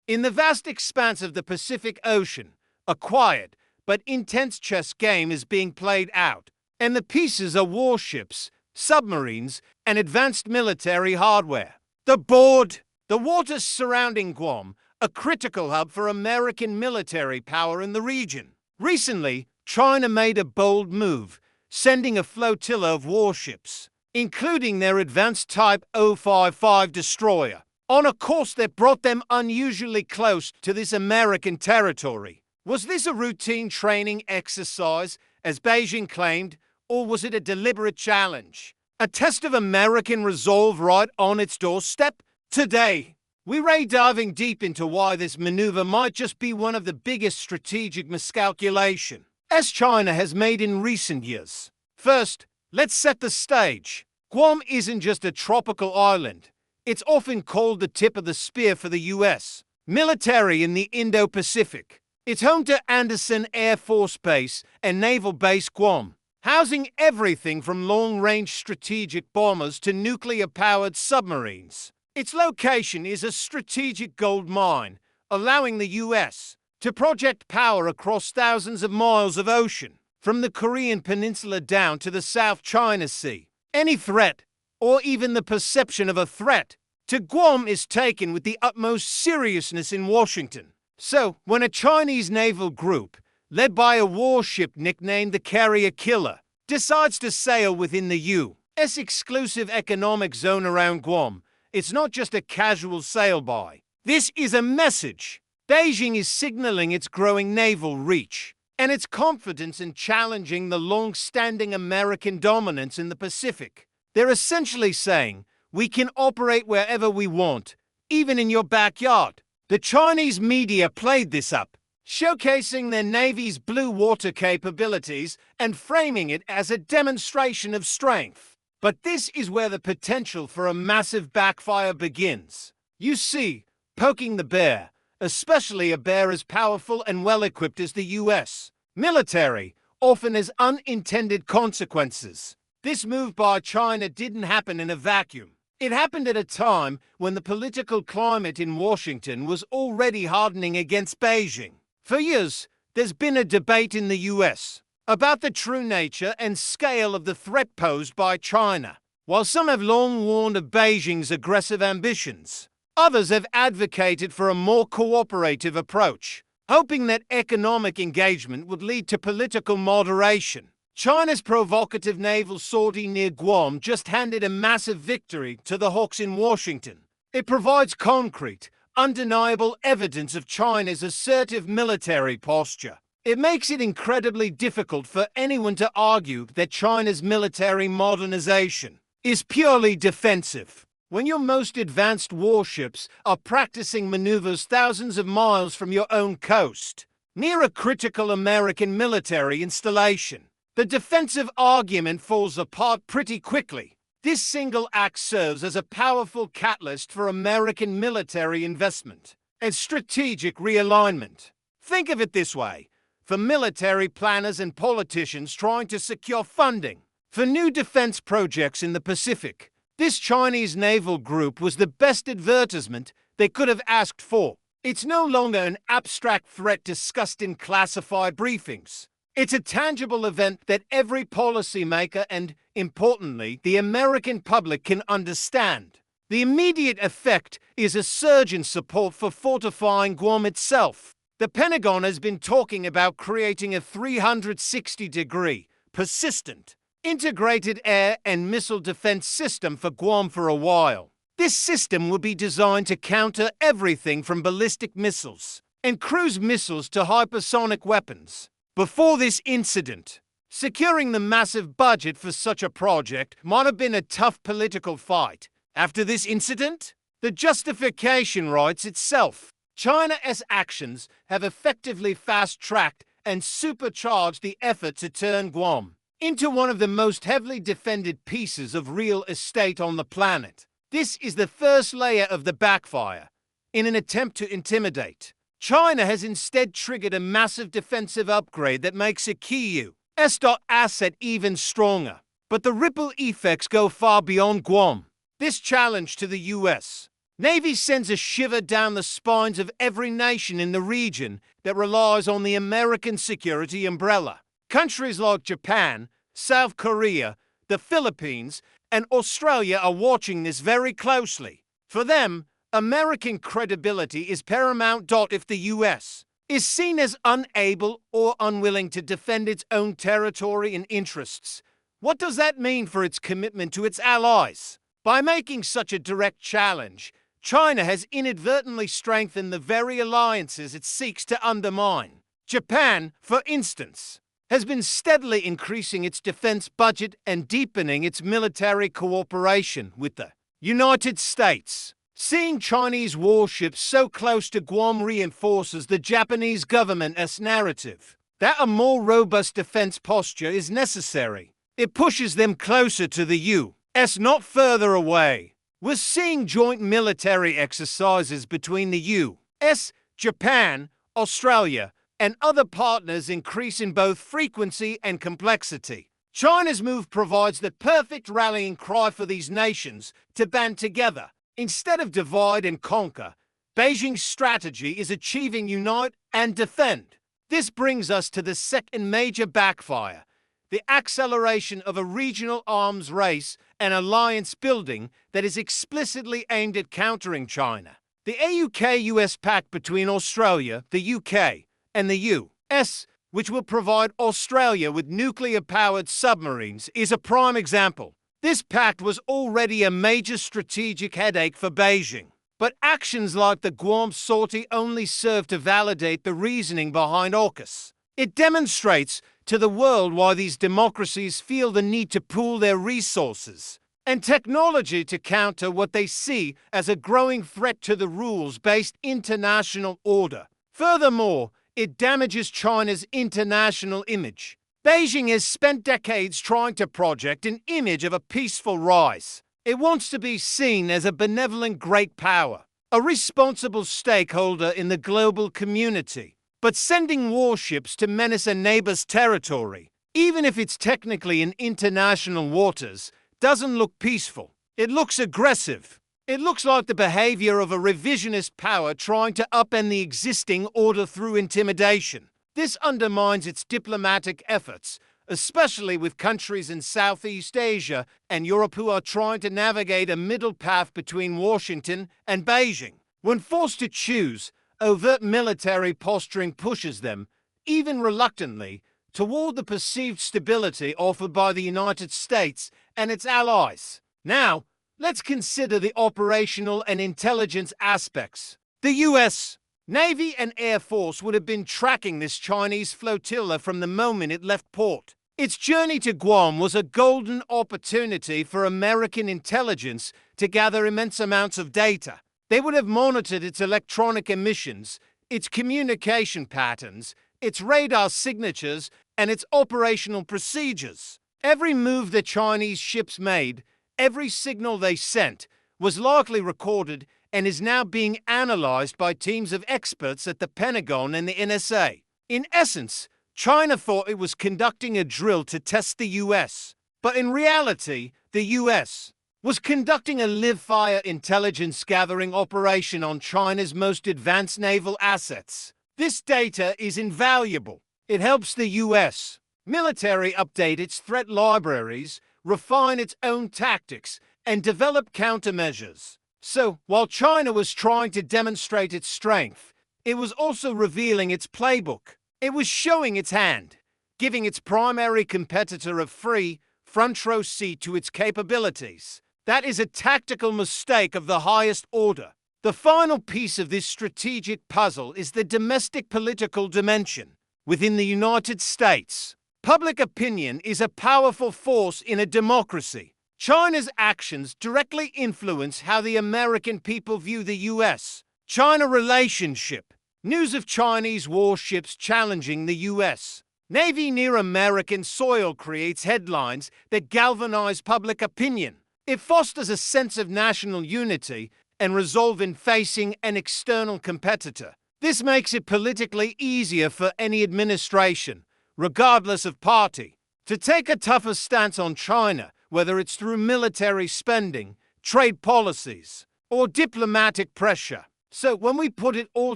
In the vast expanse of the Pacific Ocean, a quiet but intense chess game is being played out, and the pieces are warships, submarines, and advanced military hardware. The board, the waters surrounding Guam, a critical hub for American military power in the region. Recently, China made a bold move, sending a flotilla of warships, including their advanced Type 055 destroyer, on a course that brought them unusually close to this American territory. Was this a routine training exercise, as Beijing claimed, or was it a deliberate challenge? A test of American resolve right on its doorstep? Today, we're diving deep into why this maneuver might just be one of the biggest strategic miscalculation as China has made in recent years. First, let's set the stage. Guam isn't just a tropical island. It's often called the tip of the spear for the U.S. military in the Indo-Pacific. It's home to Andersen Air Force Base and Naval Base Guam, housing everything from long-range strategic bombers to nuclear-powered submarines. Its location is a strategic gold mine, allowing the U.S. to project power across thousands of miles of ocean, from the Korean Peninsula down to the South China Sea. Any threat, or even the perception of a threat, to Guam is taken with the utmost seriousness in Washington. So, when a Chinese naval group, led by a warship nicknamed the Carrier Killer, decides to sail within the U.S. exclusive economic zone around Guam, it's not just a casual sail-by. This is a message. Beijing is signaling its growing naval reach and its confidence in challenging the long-standing American dominance in the Pacific. They're essentially saying, we can operate wherever we want, even in your backyard. The Chinese media played this up, showcasing their Navy's blue water capabilities and framing it as a demonstration of strength. But this is where the potential for a massive backfire begins. You see, poking the bear, especially a bear as powerful and well-equipped as the U.S. military, often has unintended consequences. This move by China didn't happen in a vacuum. It happened at a time when the political climate in Washington was already hardening against Beijing. For years, there's been a debate in the U.S. about the true nature and scale of the threat posed by China. While some have long warned of Beijing's aggressive ambitions, others have advocated for a more cooperative approach, hoping that economic engagement would lead to political moderation. China's provocative naval sortie near Guam just handed a massive victory to the hawks in Washington. It provides concrete, undeniable evidence of China's assertive military posture. It makes it incredibly difficult for anyone to argue that China's military modernization is purely defensive. When your most advanced warships are practicing maneuvers thousands of miles from your own coast, near a critical American military installation, the defensive argument falls apart pretty quickly. This single act serves as a powerful catalyst for American military investment and strategic realignment. Think of it this way. For military planners and politicians trying to secure funding for new defense projects in the Pacific, this Chinese naval group was the best advertisement they could have asked for. It's no longer an abstract threat discussed in classified briefings. It's a tangible event that every policymaker and, importantly, the American public can understand. The immediate effect is a surge in support for fortifying Guam itself. The Pentagon has been talking about creating a 360-degree, persistent, integrated air and missile defense system for Guam for a while. This system will be designed to counter everything from ballistic missiles and cruise missiles to hypersonic weapons. Before this incident, securing the massive budget for such a project might have been a tough political fight. After this incident, the justification writes itself. China's actions have effectively fast-tracked and supercharged the effort to turn Guam into one of the most heavily defended pieces of real estate on the planet. This is the first layer of the backfire. In an attempt to intimidate, China has instead triggered a massive defensive upgrade that makes a key U.S. asset even stronger. But the ripple effects go far beyond Guam. This challenge to the U.S. Navy sends a shiver down the spines of every nation in the region that relies on the American security umbrella. Countries like Japan, South Korea, the Philippines, and Australia are watching this very closely. For them, American credibility is paramount. If the US is seen as unable or unwilling to defend its own territory and interests, what does that mean for its commitment to its allies? By making such a direct challenge, China has inadvertently strengthened the very alliances it seeks to undermine. Japan, for instance, has been steadily increasing its defense budget and deepening its military cooperation with the United States. Seeing Chinese warships so close to Guam reinforces the Japanese government's narrative that a more robust defense posture is necessary. It pushes them closer to the U.S., not further away. We're seeing joint military exercises between the U.S., Japan, Australia, and other partners increase in both frequency and complexity. China's move provides the perfect rallying cry for these nations to band together. Instead of divide and conquer, Beijing's strategy is achieving unite and defend. This brings us to the second major backfire: the acceleration of a regional arms race and alliance building that is explicitly aimed at countering China. The AUK-US pact between Australia, the UK, and the US, which will provide Australia with nuclear-powered submarines, is a prime example. This pact was already a major strategic headache for Beijing, but actions like the Guam sortie only serve to validate the reasoning behind AUKUS. It demonstrates to the world why these democracies feel the need to pool their resources and technology to counter what they see as a growing threat to the rules-based international order. Furthermore, it damages China's international image. Beijing has spent decades trying to project an image of a peaceful rise. It wants to be seen as a benevolent great power, a responsible stakeholder in the global community. But sending warships to menace a neighbor's territory, even if it's technically in international waters, doesn't look peaceful. It looks aggressive. It looks like the behavior of a revisionist power trying to upend the existing order through intimidation. This undermines its diplomatic efforts, especially with countries in Southeast Asia and Europe who are trying to navigate a middle path between Washington and Beijing. When forced to choose, overt military posturing pushes them, even reluctantly, toward the perceived stability offered by the United States and its allies. Now, let's consider the operational and intelligence aspects. The U.S. Navy and Air Force would have been tracking this Chinese flotilla from the moment it left port. Its journey to Guam was a golden opportunity for American intelligence to gather immense amounts of data. They would have monitored its electronic emissions, its communication patterns, its radar signatures, and its operational procedures. Every move the Chinese ships made, every signal they sent, was likely recorded and is now being analyzed by teams of experts at the Pentagon and the NSA. In essence, China thought it was conducting a drill to test the US, but in reality, the US was conducting a live-fire intelligence-gathering operation on China's most advanced naval assets. This data is invaluable. It helps the U.S. military update its threat libraries, refine its own tactics, and develop countermeasures. So, while China was trying to demonstrate its strength, it was also revealing its playbook. It was showing its hand, giving its primary competitor a free, front-row seat to its capabilities. That is a tactical mistake of the highest order. The final piece of this strategic puzzle is the domestic political dimension. Within the United States, public opinion is a powerful force in a democracy. China's actions directly influence how the American people view the U.S.-China relationship. News of Chinese warships challenging the U.S. Navy near American soil creates headlines that galvanize public opinion. It fosters a sense of national unity and resolve in facing an external competitor. This makes it politically easier for any administration, regardless of party, to take a tougher stance on China, whether it's through military spending, trade policies, or diplomatic pressure. So when we put it all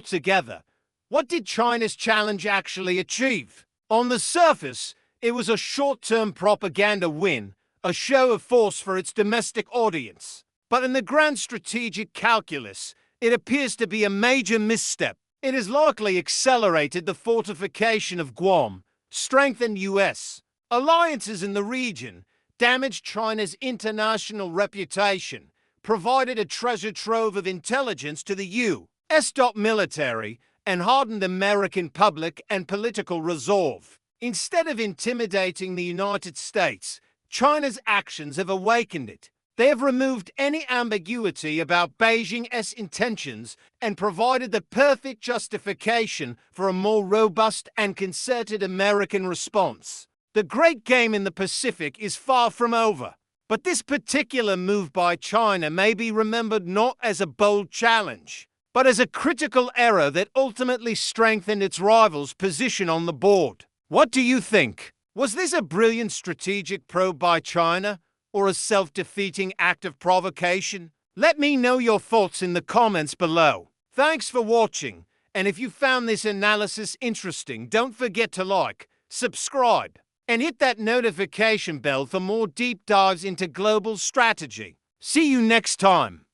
together, what did China's challenge actually achieve? On the surface, it was a short-term propaganda win, a show of force for its domestic audience. But in the grand strategic calculus, it appears to be a major misstep. It has likely accelerated the fortification of Guam, strengthened U.S. alliances in the region, damaged China's international reputation, provided a treasure trove of intelligence to the U.S. military, and hardened American public and political resolve. Instead of intimidating the United States, China's actions have awakened it. They have removed any ambiguity about Beijing's intentions and provided the perfect justification for a more robust and concerted American response. The great game in the Pacific is far from over, but this particular move by China may be remembered not as a bold challenge, but as a critical error that ultimately strengthened its rival's position on the board. What do you think? Was this a brilliant strategic probe by China, or a self-defeating act of provocation? Let me know your thoughts in the comments below. Thanks for watching, and if you found this analysis interesting, don't forget to like, subscribe, and hit that notification bell for more deep dives into global strategy. See you next time.